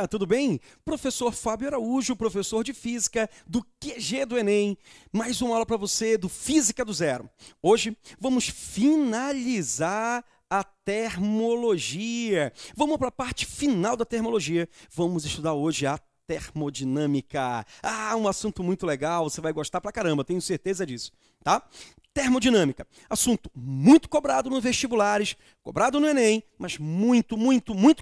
tudo bem? Professor Fábio Araújo, professor de Física do QG do Enem. Mais uma aula para você do Física do Zero. Hoje vamos finalizar a termologia. Vamos para a parte final da termologia. Vamos estudar hoje a termodinâmica. Um assunto muito legal, você vai gostar pra caramba, tenho certeza disso, tá? Termodinâmica, assunto muito cobrado nos vestibulares, cobrado no Enem, mas muito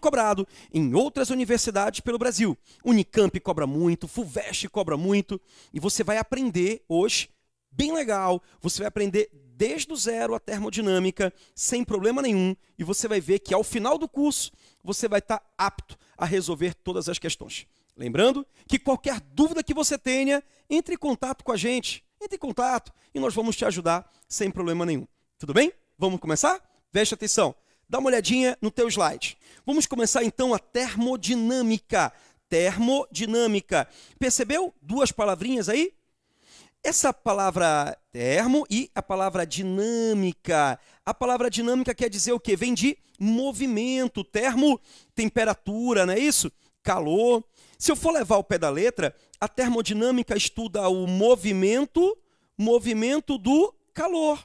cobrado em outras universidades pelo Brasil. Unicamp cobra muito, FUVEST cobra muito, e você vai aprender hoje, bem legal, você vai aprender desde o zero a termodinâmica, sem problema nenhum, e você vai ver que ao final do curso, você vai estar apto a resolver todas as questões. Lembrando que qualquer dúvida que você tenha, entre em contato com a gente. Entre em contato e nós vamos te ajudar sem problema nenhum. Tudo bem? Vamos começar? Preste atenção. Dá uma olhadinha no teu slide. Vamos começar então a termodinâmica. Termodinâmica. Percebeu? Duas palavrinhas aí? Essa palavra termo e a palavra dinâmica. A palavra dinâmica quer dizer o quê? Vem de movimento. Termo, temperatura, não é isso? Calor. Se eu for levar ao pé da letra, a termodinâmica estuda o movimento do calor.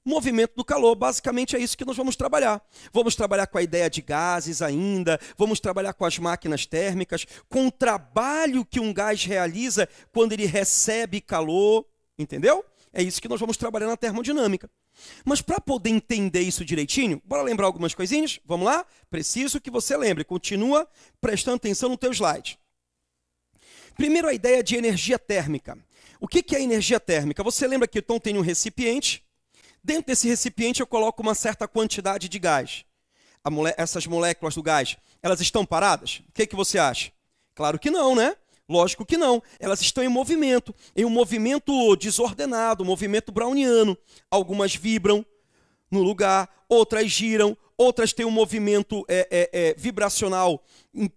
Movimento do calor, basicamente é isso que nós vamos trabalhar. Vamos trabalhar com a ideia de gases ainda, vamos trabalhar com as máquinas térmicas, com o trabalho que um gás realiza quando ele recebe calor, entendeu? É isso que nós vamos trabalhar na termodinâmica. Mas para poder entender isso direitinho, bora lembrar algumas coisinhas? Vamos lá? Preciso que você lembre. Continua prestando atenção no teu slide. Primeiro, a ideia de energia térmica. O que é energia térmica? Você lembra que então tem um recipiente. Dentro desse recipiente eu coloco uma certa quantidade de gás. Essas moléculas do gás, elas estão paradas? O que você acha? Claro que não, né? Lógico que não. Elas estão em um movimento desordenado, um movimento browniano. Algumas vibram no lugar, outras giram, outras têm um movimento vibracional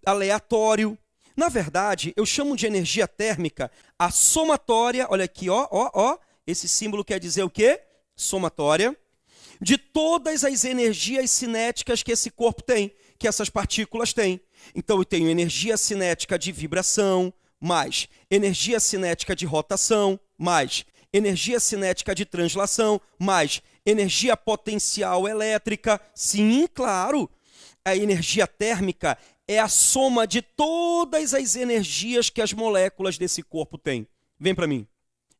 aleatório. Na verdade, eu chamo de energia térmica a somatória, olha aqui, esse símbolo quer dizer o quê? Somatória, de todas as energias cinéticas que esse corpo tem, que essas partículas têm. Então, eu tenho energia cinética de vibração, mais energia cinética de rotação, mais energia cinética de translação, mais energia potencial elétrica. Sim, claro, a energia térmica é a soma de todas as energias que as moléculas desse corpo têm. Vem para mim.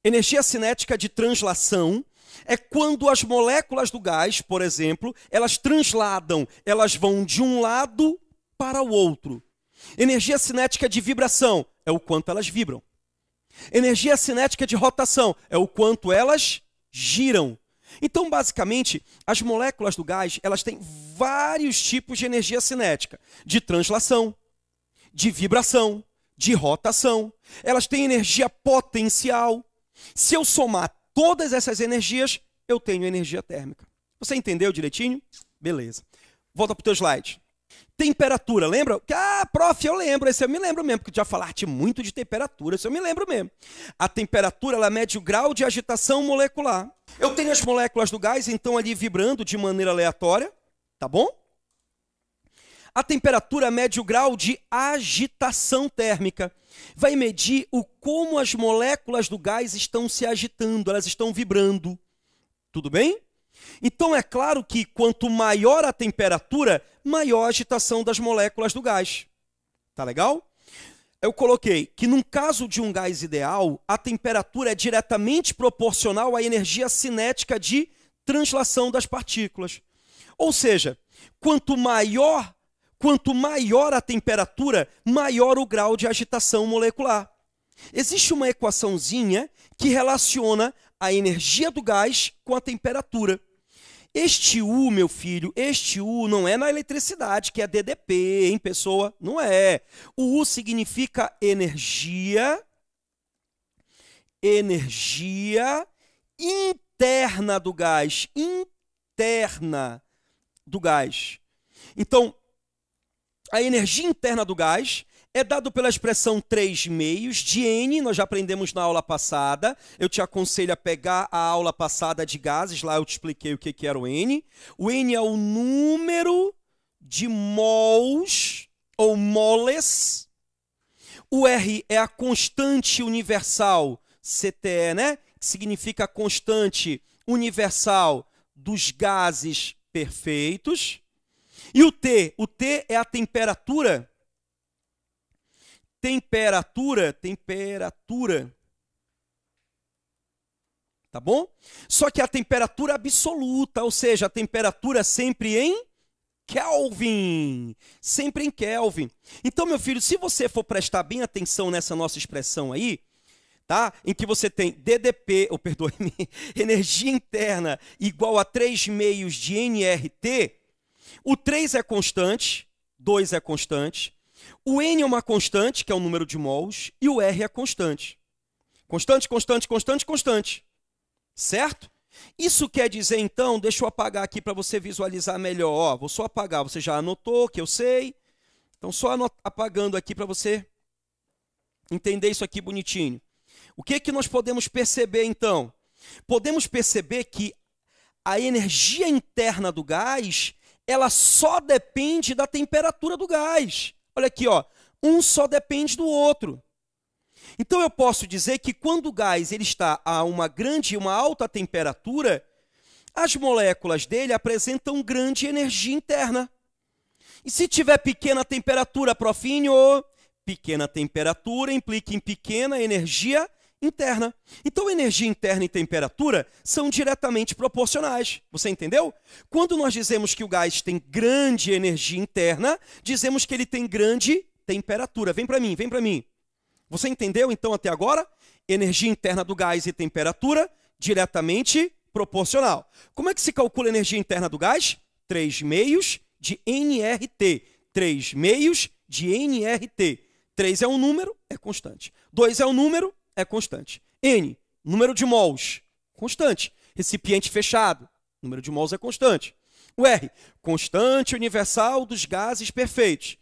Energia cinética de translação é quando as moléculas do gás, por exemplo, elas transladam, elas vão de um lado para o outro. Energia cinética de vibração é o quanto elas vibram. Energia cinética de rotação é o quanto elas giram. Então, basicamente, as moléculas do gás, elas têm vários tipos de energia cinética. De translação, de vibração, de rotação. Elas têm energia potencial. Se eu somar todas essas energias, eu tenho energia térmica. Você entendeu direitinho? Beleza. Volta para o teu slide. Temperatura, lembra? Prof, eu lembro, esse eu me lembro mesmo, porque já falaste muito de temperatura, isso eu me lembro mesmo. A temperatura, ela mede o grau de agitação molecular. Eu tenho as moléculas do gás, então, ali vibrando de maneira aleatória, tá bom? A temperatura mede o grau de agitação térmica. Vai medir como as moléculas do gás estão se agitando, elas estão vibrando. Tudo bem? Então, é claro que quanto maior a temperatura, maior a agitação das moléculas do gás. Tá legal? Eu coloquei que, no caso de um gás ideal, a temperatura é diretamente proporcional à energia cinética de translação das partículas. Ou seja, quanto maior a temperatura, maior o grau de agitação molecular. Existe uma equaçãozinha que relaciona a energia do gás com a temperatura. Este U, meu filho, este U não é na eletricidade, que é DDP, hein, pessoa? Não é. O U significa energia interna do gás. Interna do gás. Então, a energia interna do gás é dado pela expressão 3 meios de N, nós já aprendemos na aula passada. Eu te aconselho a pegar a aula passada de gases, lá eu te expliquei o que era o N. O N é o número de mols ou moles. O R é a constante universal, CTE, né? Que significa constante universal dos gases perfeitos. E o T é a temperatura. Temperatura. Tá bom? Só que a temperatura absoluta, ou seja, a temperatura sempre em Kelvin. Sempre em Kelvin. Então, meu filho, se você for prestar bem atenção nessa nossa expressão aí, tá? Em que você tem DDP, ou perdoe-me, energia interna igual a 3 meios de nRT, o 3 é constante, 2 é constante, o N é uma constante, que é o número de mols, e o R é constante. Constante, constante, constante, constante. Certo? Isso quer dizer, então, deixa eu apagar aqui para você visualizar melhor. Ó, vou só apagar, você já anotou, que eu sei. Então, só apagando aqui para você entender isso aqui bonitinho. O que que nós podemos perceber, então? Podemos perceber que a energia interna do gás, ela só depende da temperatura do gás. Olha aqui, ó, um só depende do outro. Então eu posso dizer que quando o gás ele está a uma alta temperatura, as moléculas dele apresentam grande energia interna. E se tiver pequena temperatura, profinho, pequena temperatura implica em pequena energia interna. Então energia interna e temperatura são diretamente proporcionais. Você entendeu? Quando nós dizemos que o gás tem grande energia interna, dizemos que ele tem grande temperatura. Vem para mim, vem para mim. Você entendeu, então, até agora? Energia interna do gás e temperatura diretamente proporcional. Como é que se calcula a energia interna do gás? 3 meios de nRT. 3 meios de nRT. 3 é um número, é constante. 2 é um número, é constante. N, número de mols, constante. Recipiente fechado, número de mols é constante. O R, constante universal dos gases perfeitos.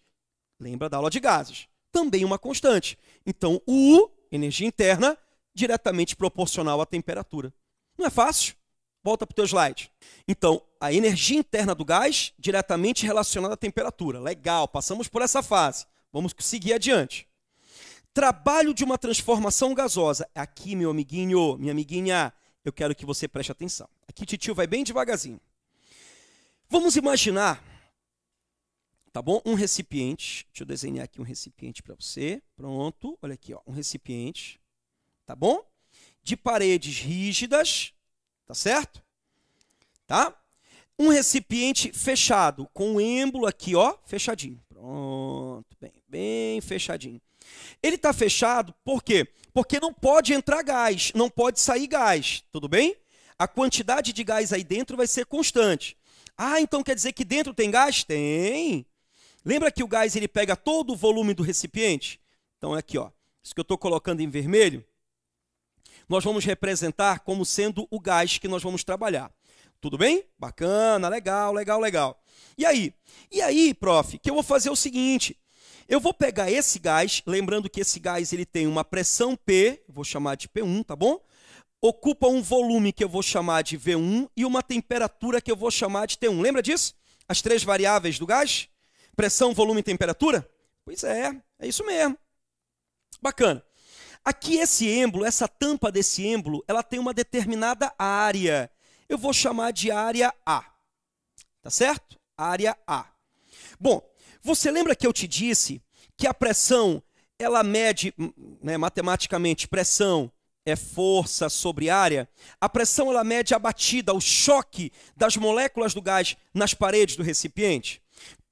Lembra da aula de gases. Também uma constante. Então, o U, energia interna, diretamente proporcional à temperatura. Não é fácil? Volta para o teu slide. Então, a energia interna do gás, diretamente relacionada à temperatura. Legal, passamos por essa fase. Vamos seguir adiante. Trabalho de uma transformação gasosa. Aqui, meu amiguinho, minha amiguinha, eu quero que você preste atenção. Aqui, titio vai bem devagarzinho. Vamos imaginar, tá bom? Um recipiente. Deixa eu desenhar aqui um recipiente para você. Pronto, olha aqui, ó, um recipiente, tá bom? De paredes rígidas, tá certo? Tá? Um recipiente fechado, com o êmbolo aqui, ó, fechadinho. Pronto, bem fechadinho. Ele está fechado por quê? Porque não pode entrar gás, não pode sair gás, tudo bem? A quantidade de gás aí dentro vai ser constante. Ah, então quer dizer que dentro tem gás? Tem. Lembra que o gás ele pega todo o volume do recipiente? Então, é aqui, ó, isso que eu estou colocando em vermelho, nós vamos representar como sendo o gás que nós vamos trabalhar. Tudo bem? Bacana, legal, legal, legal. E aí, prof, que eu vou fazer o seguinte, eu vou pegar esse gás, lembrando que esse gás ele tem uma pressão P, vou chamar de P1, tá bom? Ocupa um volume que eu vou chamar de V1 e uma temperatura que eu vou chamar de T1. Lembra disso? As 3 variáveis do gás? Pressão, volume e temperatura? Pois é isso mesmo. Bacana. Aqui esse êmbolo, essa tampa desse êmbolo, ela tem uma determinada área. Eu vou chamar de área A. Tá certo? Área A. Bom, você lembra que eu te disse que a pressão, ela mede, né, matematicamente, pressão é força sobre área? A pressão, ela mede a batida, o choque das moléculas do gás nas paredes do recipiente?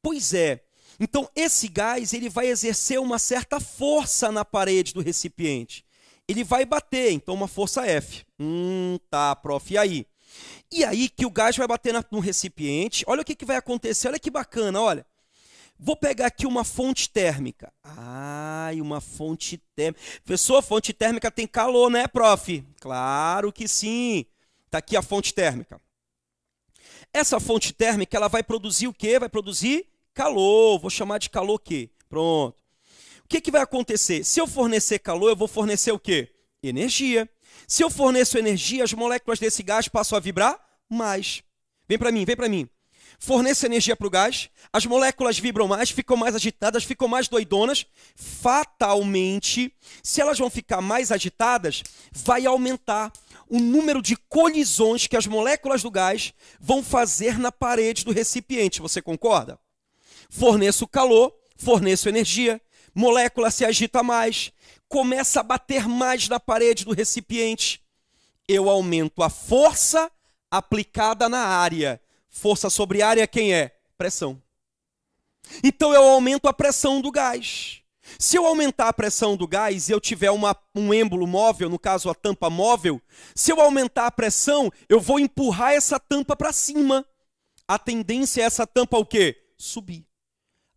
Pois é. Então, esse gás ele vai exercer uma certa força na parede do recipiente. Ele vai bater, então, uma força F. Tá, prof. E aí? E aí que o gás vai bater no recipiente. Olha o que vai acontecer. Olha que bacana, olha. Vou pegar aqui uma fonte térmica. Uma fonte térmica. Professor, fonte térmica tem calor, né, prof? Claro que sim. Está aqui a fonte térmica. Essa fonte térmica ela vai produzir o quê? Vai produzir calor. Vou chamar de calor Q. Pronto. O que vai acontecer? Se eu fornecer calor, eu vou fornecer o quê? Energia. Se eu forneço energia, as moléculas desse gás passam a vibrar mais. Vem para mim, vem para mim. forneço energia para o gás, as moléculas vibram mais, ficam mais agitadas, ficam mais doidonas. Fatalmente, se elas vão ficar mais agitadas, vai aumentar o número de colisões que as moléculas do gás vão fazer na parede do recipiente. Você concorda? Forneço calor, forneço energia, molécula se agita mais, começa a bater mais na parede do recipiente. Eu aumento a força aplicada na área. Força sobre área quem é? Pressão. Então eu aumento a pressão do gás. Se eu aumentar a pressão do gás e eu tiver um êmbolo móvel, no caso a tampa móvel, se eu aumentar a pressão, eu vou empurrar essa tampa para cima. A tendência é essa tampa o quê? Subir.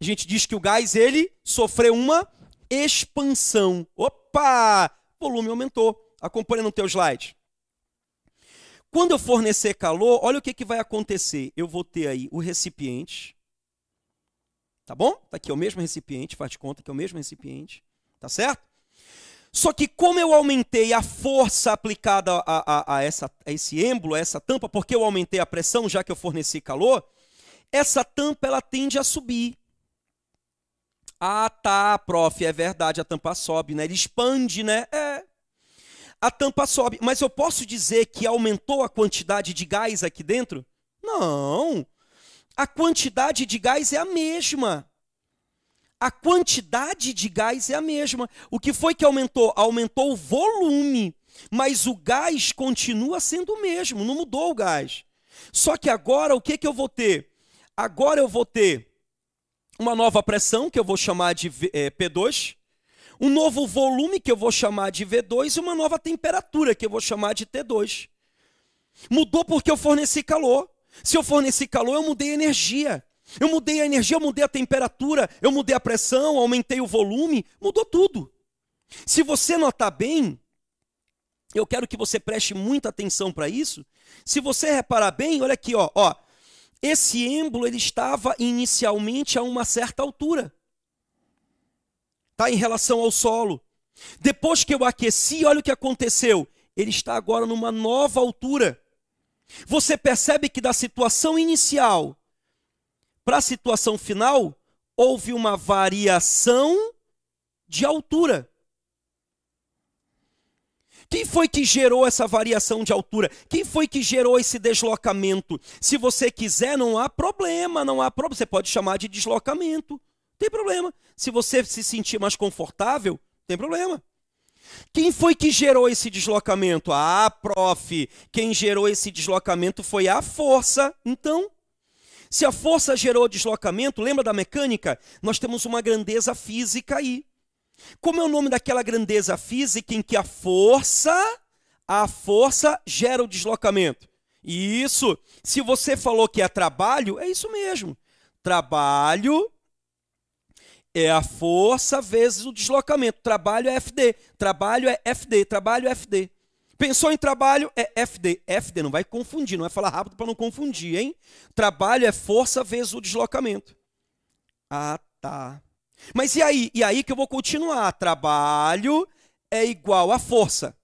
A gente diz que o gás ele sofreu uma expansão. Opa! O volume aumentou. Acompanha no teu slide. Quando eu fornecer calor, olha o que vai acontecer. Eu vou ter aí o recipiente. Tá bom? Tá aqui, é o mesmo recipiente, faz de conta que é o mesmo recipiente. Tá certo? Só que como eu aumentei a força aplicada a esse êmbolo, a essa tampa, porque eu aumentei a pressão, já que eu forneci calor, essa tampa ela tende a subir. Ah, tá, prof, é verdade, a tampa sobe, né? Ele expande, né? A tampa sobe, mas eu posso dizer que aumentou a quantidade de gás aqui dentro? Não, a quantidade de gás é a mesma. A quantidade de gás é a mesma. O que foi que aumentou? Aumentou o volume, mas o gás continua sendo o mesmo, não mudou o gás. Só que agora o que eu vou ter? Agora eu vou ter uma nova pressão, que eu vou chamar de P2, um novo volume, que eu vou chamar de V2, e uma nova temperatura, que eu vou chamar de T2. Mudou porque eu forneci calor. Se eu forneci calor, eu mudei a energia. Eu mudei a energia, eu mudei a temperatura, eu mudei a pressão, aumentei o volume, mudou tudo. Se você notar bem, eu quero que você preste muita atenção para isso. Se você reparar bem, olha aqui, ó, esse êmbolo ele estava inicialmente a uma certa altura. Tá, em relação ao solo. Depois que eu aqueci, olha o que aconteceu. Ele está agora numa nova altura. Você percebe que da situação inicial para a situação final, houve uma variação de altura. Quem foi que gerou essa variação de altura? Quem foi que gerou esse deslocamento? Se você quiser, não há problema, não há problema. Você pode chamar de deslocamento. Não tem problema. Se você se sentir mais confortável, não tem problema. Quem foi que gerou esse deslocamento? Ah, prof, quem gerou esse deslocamento foi a força. Então, se a força gerou deslocamento, lembra da mecânica? Nós temos uma grandeza física aí. Como é o nome daquela grandeza física em que a força gera o deslocamento? Isso, se você falou que é trabalho, é isso mesmo. Trabalho é a força vezes o deslocamento. Trabalho é FD, trabalho é FD, trabalho é FD. Pensou em trabalho, é FD. FD, não vai confundir, não vai falar rápido para não confundir, hein? Trabalho é força vezes o deslocamento. Ah, tá. Mas e aí? E aí que eu vou continuar. Trabalho é igual a força.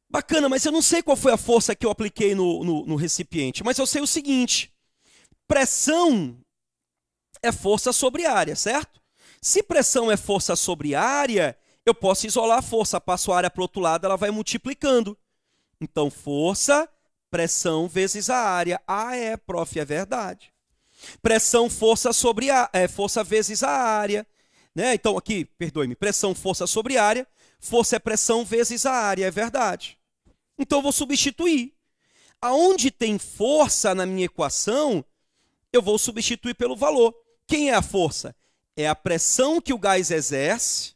Bacana, mas eu não sei qual foi a força que eu apliquei no recipiente. Mas eu sei o seguinte. Pressão é força sobre área, certo? Se pressão é força sobre área, eu posso isolar a força. Passo a área para o outro lado, ela vai multiplicando. Então, força, pressão vezes a área. Ah, prof, é verdade. Pressão, força sobre força vezes a área. Né? Então, aqui, perdoe-me, pressão, força sobre área. Força é pressão vezes a área, é verdade. Então, eu vou substituir. Aonde tem força na minha equação, eu vou substituir pelo valor. Quem é a força? É a pressão que o gás exerce,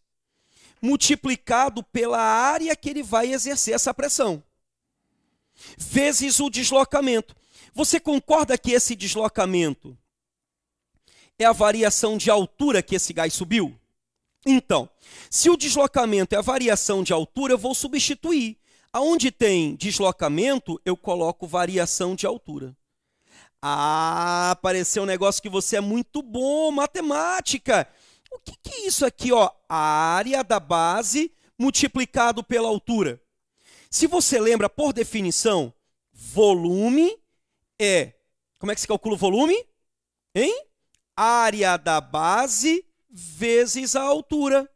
multiplicado pela área que ele vai exercer essa pressão, vezes o deslocamento. Você concorda que esse deslocamento é a variação de altura que esse gás subiu? Então, se o deslocamento é a variação de altura, eu vou substituir. Aonde tem deslocamento, eu coloco variação de altura. Ah, apareceu um negócio que você é muito bom, matemática. O que é isso aqui, ó? A área da base multiplicado pela altura. Se você lembra, por definição, volume é Como é que se calcula o volume? Hein? Área da base vezes a altura.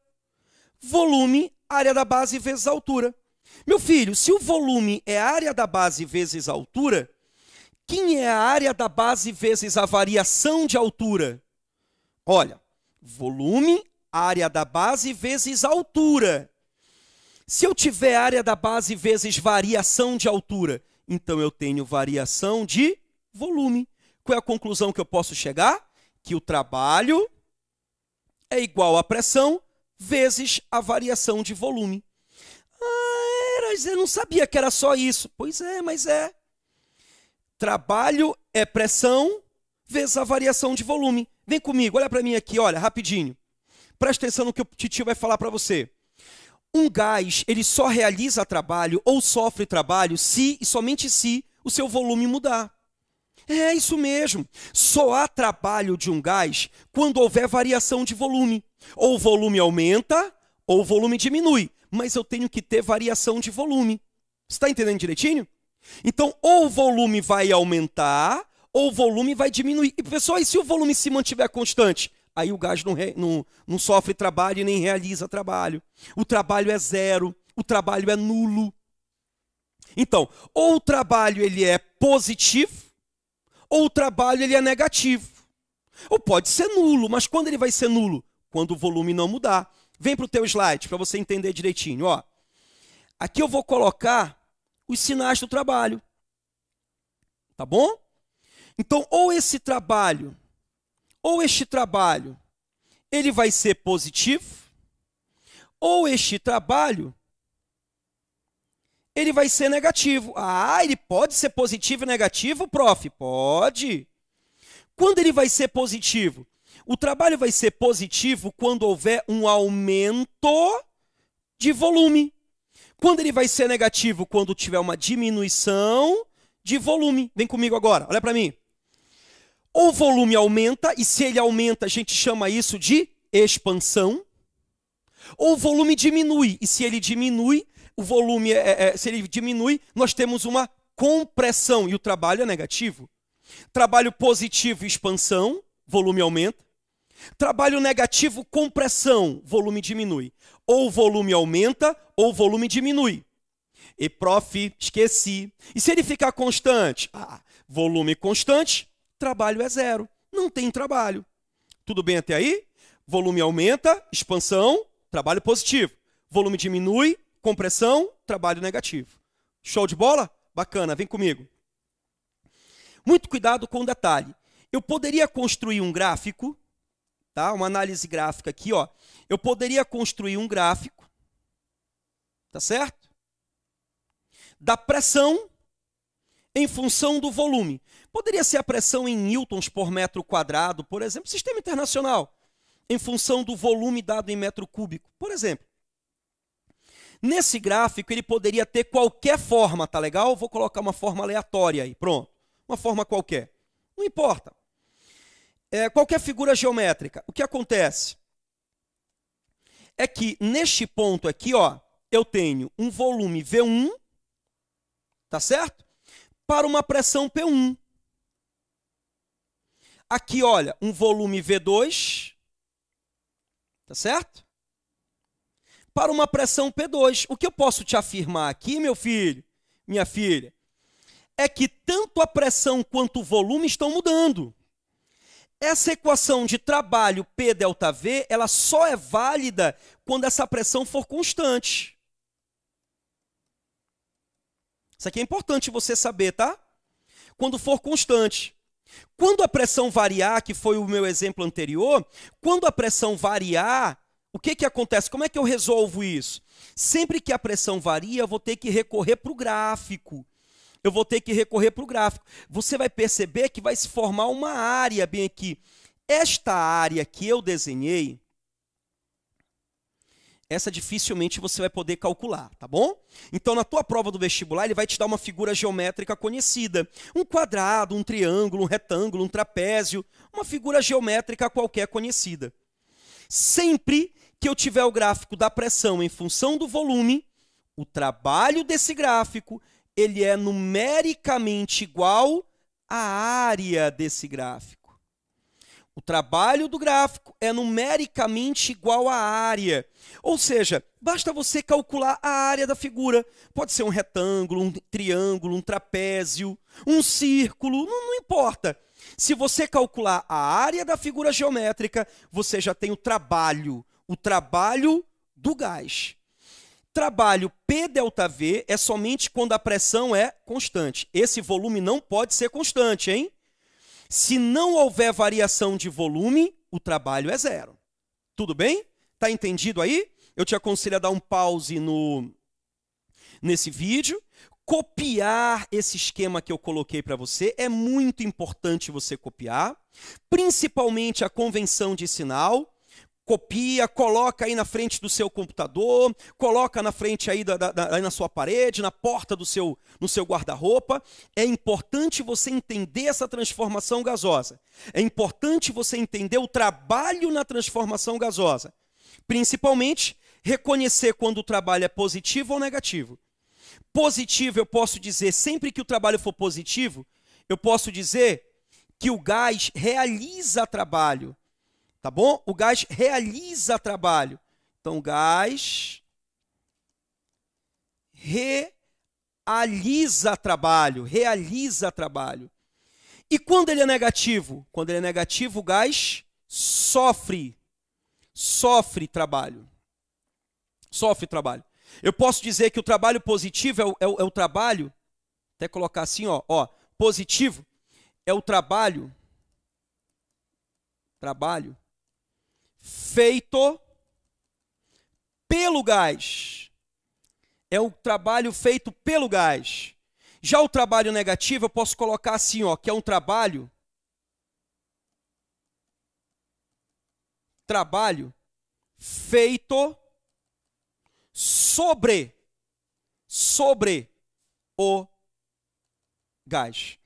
Volume, área da base vezes a altura. Meu filho, se o volume é a área da base vezes a altura, quem é a área da base vezes a variação de altura? Olha, volume, área da base vezes a altura. Se eu tiver área da base vezes variação de altura, então eu tenho variação de volume. Qual é a conclusão que eu posso chegar? Que o trabalho é igual à pressão vezes a variação de volume. Eu não sabia que era só isso. Pois é, mas é. Trabalho é pressão vezes a variação de volume. Vem comigo, olha para mim aqui, olha, rapidinho. Presta atenção no que o titio vai falar para você. Um gás, ele só realiza trabalho ou sofre trabalho se e somente se o seu volume mudar. É isso mesmo. Só há trabalho de um gás quando houver variação de volume. Ou o volume aumenta ou o volume diminui. Mas eu tenho que ter variação de volume. Você está entendendo direitinho? Então, ou o volume vai aumentar ou o volume vai diminuir. E, pessoal, e se o volume se mantiver constante? Aí o gás não sofre trabalho e nem realiza trabalho. O trabalho é zero, o trabalho é nulo. Então, ou o trabalho ele é positivo, ou o trabalho ele é negativo. Ou pode ser nulo, mas quando ele vai ser nulo? Quando o volume não mudar. Vem para o teu slide para você entender direitinho. Ó. Aqui eu vou colocar os sinais do trabalho. Tá bom? Então, ou esse trabalho, ou este trabalho, ele vai ser positivo, ou este trabalho, ele vai ser negativo. Ah, ele pode ser positivo e negativo, prof? Pode. Quando ele vai ser positivo? O trabalho vai ser positivo quando houver um aumento de volume. Quando ele vai ser negativo? Quando tiver uma diminuição de volume. Vem comigo agora, olha para mim. O volume aumenta, e se ele aumenta, a gente chama isso de expansão. Ou o volume diminui, e se ele diminui, o volume se ele diminui, nós temos uma compressão, e o trabalho é negativo. Trabalho positivo, expansão, volume aumenta. Trabalho negativo, compressão, volume diminui. Ou o volume aumenta, ou o volume diminui. E, prof, esqueci. E se ele ficar constante? Volume constante, trabalho é zero. Não tem trabalho. Tudo bem até aí? Volume aumenta, expansão, trabalho positivo. Volume diminui, compressão, trabalho negativo. Show de bola? Bacana, vem comigo. Muito cuidado com o detalhe. Eu poderia construir um gráfico, tá? Uma análise gráfica aqui, ó. Eu poderia construir um gráfico, tá certo? Da pressão em função do volume. Poderia ser a pressão em newtons por metro quadrado, por exemplo, sistema internacional, em função do volume dado em metro cúbico, por exemplo. Nesse gráfico, ele poderia ter qualquer forma, tá legal? Vou colocar uma forma aleatória aí, pronto. Uma forma qualquer. Não importa. Qualquer figura geométrica. O que acontece é que neste ponto aqui, ó, eu tenho um volume V1, tá certo? Para uma pressão P1. Aqui, olha, um volume V2, tá certo? Para uma pressão P2. O que eu posso te afirmar aqui, meu filho, minha filha, é que tanto a pressão quanto o volume estão mudando. Essa equação de trabalho P delta V, ela só é válida quando essa pressão for constante. Isso aqui é importante você saber, tá? Quando for constante. Quando a pressão variar, que foi o meu exemplo anterior, quando a pressão variar, o que acontece? Como é que eu resolvo isso? Sempre que a pressão varia, eu vou ter que recorrer para o gráfico. Eu vou ter que recorrer para o gráfico. Você vai perceber que vai se formar uma área bem aqui. Esta área que eu desenhei, essa dificilmente você vai poder calcular, tá bom? Então, na tua prova do vestibular, ele vai te dar uma figura geométrica conhecida. Um quadrado, um triângulo, um retângulo, um trapézio, uma figura geométrica qualquer conhecida. Sempre que eu tiver o gráfico da pressão em função do volume, o trabalho desse gráfico ele é numericamente igual a área desse gráfico. O trabalho do gráfico é numericamente igual à área. Ou seja, basta você calcular a área da figura. Pode ser um retângulo, um triângulo, um trapézio, um círculo, não importa. Se você calcular a área da figura geométrica, você já tem o trabalho do gás. Trabalho P ΔV é somente quando a pressão é constante. Esse volume não pode ser constante, hein? Se não houver variação de volume, o trabalho é zero. Tudo bem? Tá entendido aí? Eu te aconselho a dar um pause nesse vídeo. Copiar esse esquema que eu coloquei para você. É muito importante você copiar. Principalmente a convenção de sinal. Copia, coloca aí na frente do seu computador, coloca na frente aí, aí na sua parede, na porta no seu guarda-roupa. É importante você entender essa transformação gasosa. É importante você entender o trabalho na transformação gasosa. Principalmente, reconhecer quando o trabalho é positivo ou negativo. Positivo, eu posso dizer, sempre que o trabalho for positivo, eu posso dizer que o gás realiza trabalho. Tá bom? O gás realiza trabalho. Então, o gás realiza trabalho. E quando ele é negativo? Quando ele é negativo, o gás sofre trabalho. Eu posso dizer que o trabalho positivo é o trabalho, até colocar assim, ó, positivo é o trabalho feito pelo gás. É o trabalho feito pelo gás. Já o trabalho negativo eu posso colocar assim, ó, que é um trabalho feito sobre o gás.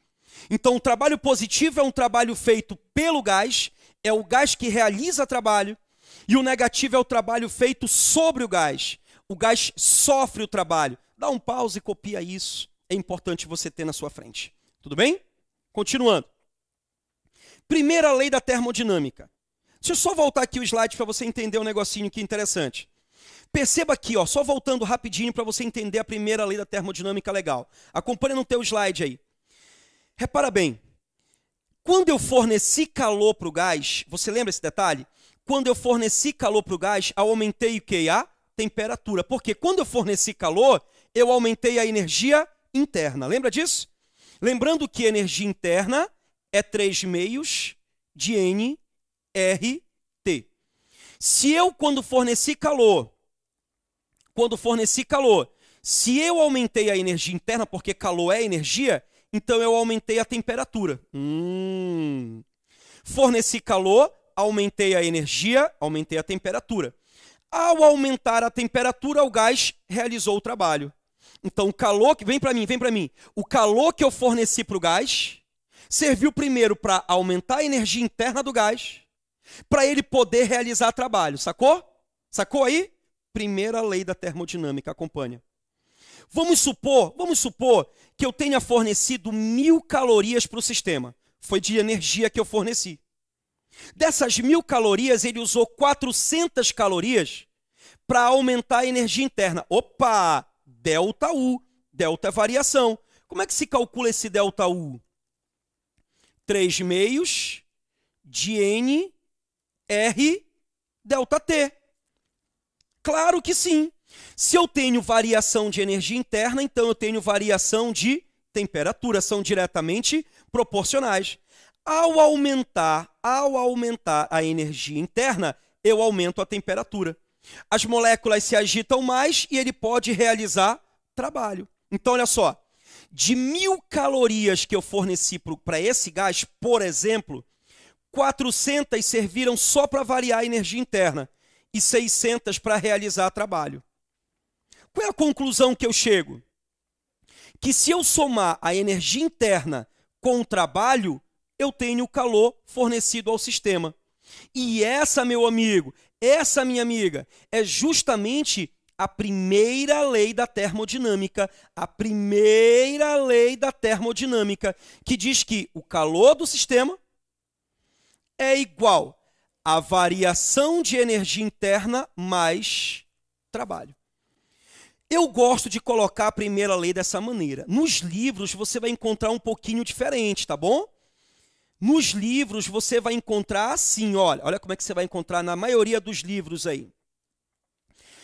Então, o trabalho positivo é um trabalho feito pelo gás, é o gás que realiza trabalho, e o negativo é o trabalho feito sobre o gás. O gás sofre o trabalho. Dá um pause e copia isso. É importante você ter na sua frente. Tudo bem? Continuando. Primeira lei da termodinâmica. Deixa eu só voltar aqui o slide para você entender um negocinho que interessante. Perceba aqui, ó, só voltando rapidinho para você entender a primeira lei da termodinâmica legal. Acompanha no teu slide aí. Repara bem. Quando eu forneci calor para o gás, você lembra esse detalhe? Quando eu forneci calor para o gás, eu aumentei o quê? A temperatura. Porque quando eu forneci calor, eu aumentei a energia interna. Lembra disso? Lembrando que a energia interna é 3/6 de nRT. Se eu, quando forneci calor, se eu aumentei a energia interna, porque calor é energia, então eu aumentei a temperatura. Forneci calor, aumentei a energia, aumentei a temperatura. Ao aumentar a temperatura, o gás realizou o trabalho. Então o calor que vem para mim. O calor que eu forneci para o gás serviu primeiro para aumentar a energia interna do gás, para ele poder realizar trabalho. Sacou? Sacou aí? Primeira lei da termodinâmica, acompanha. Vamos supor que eu tenha fornecido 1000 calorias para o sistema. Foi de energia que eu forneci. Dessas 1000 calorias, ele usou 400 calorias para aumentar a energia interna. Opa! ΔU. Delta é variação. Como é que se calcula esse ΔU? 3/6 de nR ΔT. Claro que sim. Se eu tenho variação de energia interna, então eu tenho variação de temperatura. São diretamente proporcionais. Ao aumentar a energia interna, eu aumento a temperatura. As moléculas se agitam mais e ele pode realizar trabalho. Então, olha só. De 1000 calorias que eu forneci para esse gás, por exemplo, 400 serviram só para variar a energia interna e 600 para realizar trabalho. Qual é a conclusão que eu chego? Que se eu somar a energia interna com o trabalho, eu tenho o calor fornecido ao sistema. E essa, meu amigo, essa minha amiga, é justamente a primeira lei da termodinâmica, a primeira lei da termodinâmica, que diz que o calor do sistema é igual à variação de energia interna mais trabalho. Eu gosto de colocar a primeira lei dessa maneira. Nos livros você vai encontrar um pouquinho diferente, tá bom? Nos livros você vai encontrar assim, olha como é que você vai encontrar na maioria dos livros aí.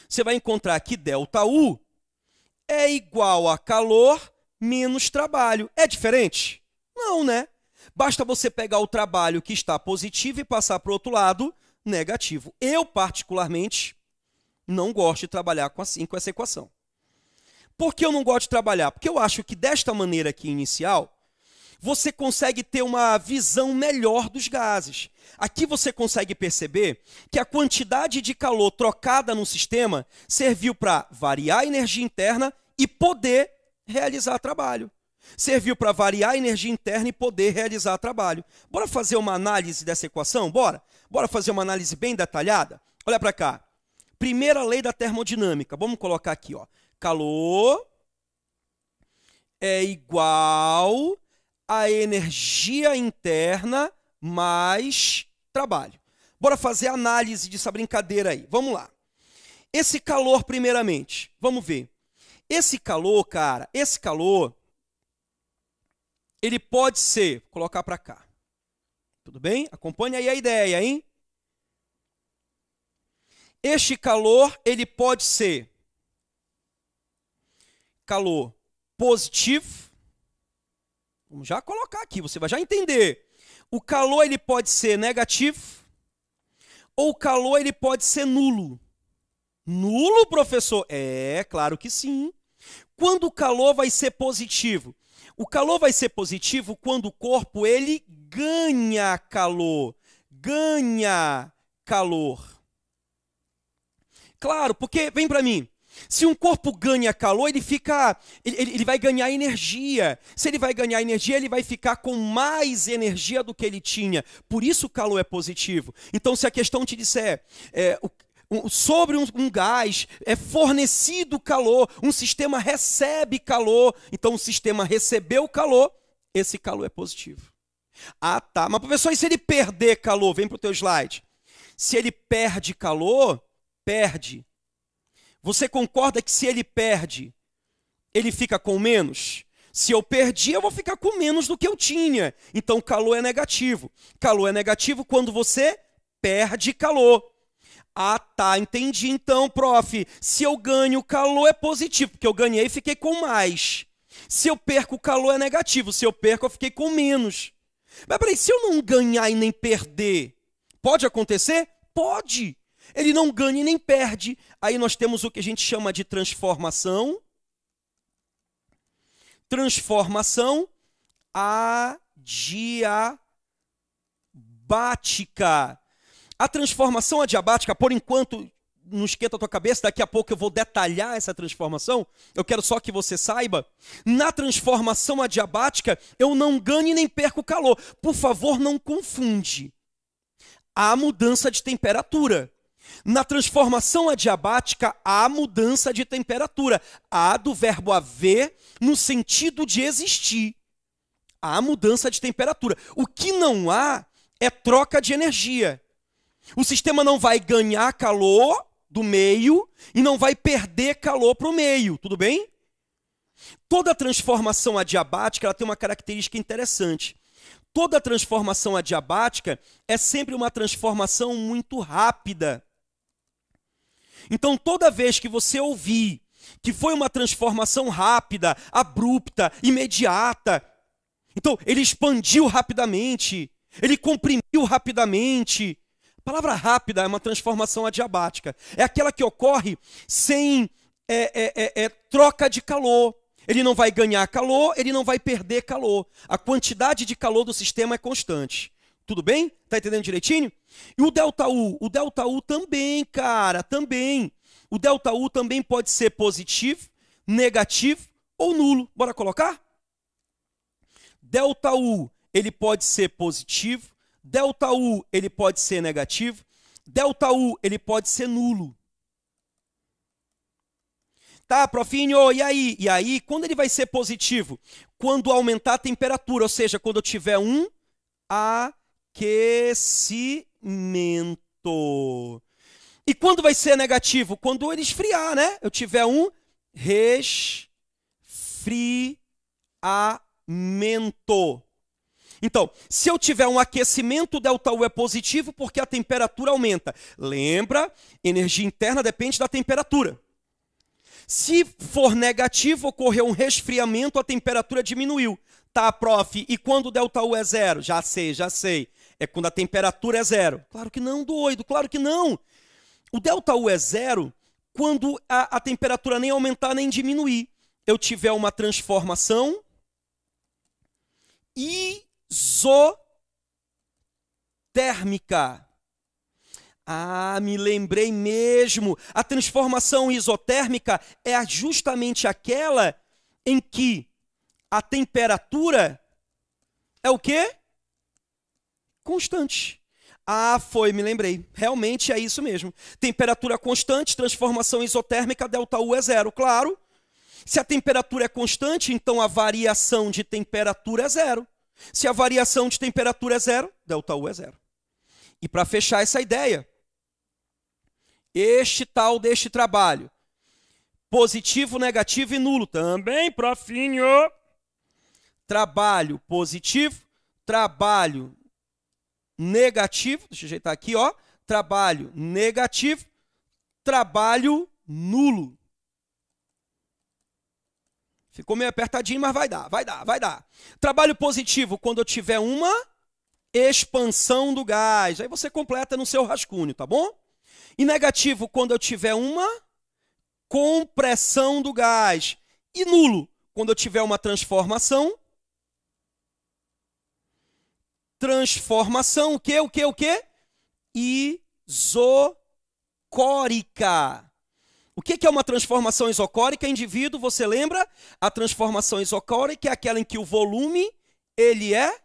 Você vai encontrar que ΔU é igual a calor menos trabalho. É diferente? Não, né? Basta você pegar o trabalho que está positivo e passar para o outro lado negativo. Eu, particularmente, não gosto de trabalhar com essa equação. Por que eu não gosto de trabalhar? Porque eu acho que desta maneira aqui inicial, você consegue ter uma visão melhor dos gases. Aqui você consegue perceber que a quantidade de calor trocada no sistema serviu para variar a energia interna e poder realizar trabalho. Serviu para variar a energia interna e poder realizar trabalho. Bora fazer uma análise dessa equação? Bora? Bora fazer uma análise bem detalhada? Olha para cá. Primeira lei da termodinâmica. Vamos colocar aqui, ó. Calor é igual a energia interna mais trabalho. Bora fazer a análise dessa brincadeira aí. Vamos lá. Esse calor, primeiramente, vamos ver. Esse calor, cara, ele pode ser, vou colocar para cá. Tudo bem? Acompanhe aí a ideia, hein? Este calor, ele pode ser calor positivo. Vamos já colocar aqui, você vai já entender. O calor ele pode ser negativo ou o calor ele pode ser nulo. Nulo, professor? É, claro que sim. Quando o calor vai ser positivo? O calor vai ser positivo quando o corpo ele ganha calor. Ganha calor. Claro, porque, vem para mim, se um corpo ganha calor, ele vai ganhar energia. Se ele vai ganhar energia, ele vai ficar com mais energia do que ele tinha. Por isso o calor é positivo. Então, se a questão te disser sobre um gás é fornecido calor, um sistema recebe calor, então o sistema recebeu calor, esse calor é positivo. Ah, tá. Mas, professor, e se ele perder calor? Vem para o teu slide. Se ele perde calor, perde. Você concorda que se ele perde, ele fica com menos? Se eu perdi, eu vou ficar com menos do que eu tinha. Então, calor é negativo. Calor é negativo quando você perde calor. Ah, tá, entendi. Então, prof, se eu ganho calor é positivo, porque eu ganhei e fiquei com mais. Se eu perco o calor é negativo. Se eu perco, eu fiquei com menos. Mas peraí, se eu não ganhar e nem perder, pode acontecer? Pode. Ele não ganha e nem perde. Aí nós temos o que a gente chama de transformação. Transformação adiabática. A transformação adiabática, por enquanto, não esquenta a tua cabeça, daqui a pouco eu vou detalhar essa transformação. Eu quero só que você saiba. Na transformação adiabática, eu não ganho e nem perco calor. Por favor, não confunde. Há mudança de temperatura. Na transformação adiabática, há mudança de temperatura. Há do verbo haver no sentido de existir. Há mudança de temperatura. O que não há é troca de energia. O sistema não vai ganhar calor do meio e não vai perder calor para o meio. Tudo bem? Toda transformação adiabática ela tem uma característica interessante. Toda transformação adiabática é sempre uma transformação muito rápida. Então, toda vez que você ouvir que foi uma transformação rápida, abrupta, imediata, então ele expandiu rapidamente, ele comprimiu rapidamente. A palavra rápida é uma transformação adiabática. É aquela que ocorre sem troca de calor. Ele não vai ganhar calor, ele não vai perder calor. A quantidade de calor do sistema é constante. Tudo bem? Tá entendendo direitinho? E o ΔU? O ΔU também, cara, também. O ΔU também pode ser positivo, negativo ou nulo. Bora colocar? ΔU, ele pode ser positivo. ΔU, ele pode ser negativo. ΔU, ele pode ser nulo. Tá, profinho, e aí? E aí, quando ele vai ser positivo? Quando aumentar a temperatura, ou seja, quando eu tiver um aquecimento. E quando vai ser negativo? Quando ele esfriar, né? Eu tiver um resfriamento. Então, se eu tiver um aquecimento, o ΔU é positivo porque a temperatura aumenta. Lembra? Energia interna depende da temperatura. Se for negativo, ocorreu um resfriamento, a temperatura diminuiu. Tá, prof, e quando o ΔU é zero? Já sei. É quando a temperatura é zero. Claro que não, doido, claro que não. O ΔU é zero quando a temperatura nem aumentar nem diminuir. Eu tiver uma transformação isotérmica. Ah, me lembrei mesmo. A transformação isotérmica é justamente aquela em que a temperatura é o quê? Constante. Ah, me lembrei. Realmente é isso mesmo. Temperatura constante, transformação isotérmica, ΔU é zero, claro. Se a temperatura é constante, então a variação de temperatura é zero. Se a variação de temperatura é zero, ΔU é zero. E para fechar essa ideia, deste trabalho, positivo, negativo e nulo. Também, profinho. Trabalho positivo, trabalho negativo. Deixa eu ajeitar aqui, ó. Trabalho negativo, trabalho nulo. Ficou meio apertadinho, mas vai dar. Trabalho positivo, quando eu tiver uma expansão do gás. Aí você completa no seu rascunho, tá bom? E negativo, quando eu tiver uma compressão do gás. E nulo, quando eu tiver uma transformação. Transformação, o quê? Isocórica. O que é uma transformação isocórica, indivíduo? Você lembra? A transformação isocórica é aquela em que o volume ele é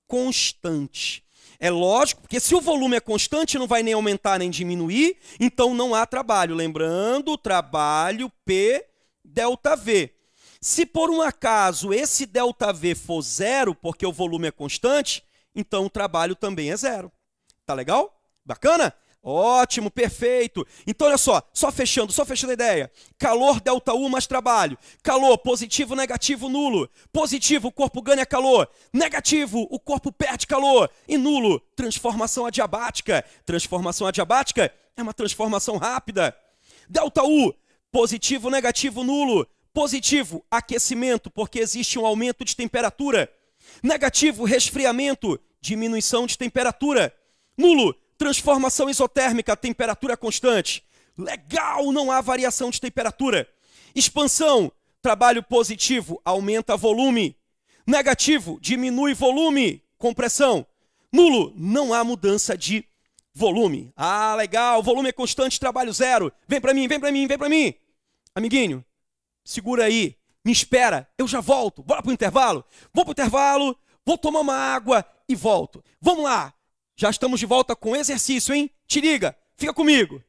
constante. É lógico, porque se o volume é constante, não vai nem aumentar nem diminuir, então não há trabalho. Lembrando, trabalho P ΔV. Se por um acaso esse ΔV for zero, porque o volume é constante, então o trabalho também é zero. Tá legal? Bacana? Ótimo, perfeito. Então, olha só fechando a ideia. Calor ΔU mais trabalho. Calor, positivo, negativo, nulo. Positivo, o corpo ganha calor. Negativo, o corpo perde calor. E nulo, transformação adiabática. Transformação adiabática é uma transformação rápida. ΔU, positivo, negativo, nulo. Positivo, aquecimento, porque existe um aumento de temperatura. Negativo, resfriamento, diminuição de temperatura. Nulo, transformação isotérmica, temperatura constante. Legal, não há variação de temperatura. Expansão, trabalho positivo, aumenta volume. Negativo, diminui volume, compressão. Nulo, não há mudança de volume. Ah, legal, volume é constante, trabalho zero. Vem pra mim. Amiguinho, segura aí, me espera, eu já volto. Bora pro intervalo? Vou pro intervalo, vou tomar uma água e volto. Vamos lá. Já estamos de volta com exercício, hein? Te liga, fica comigo.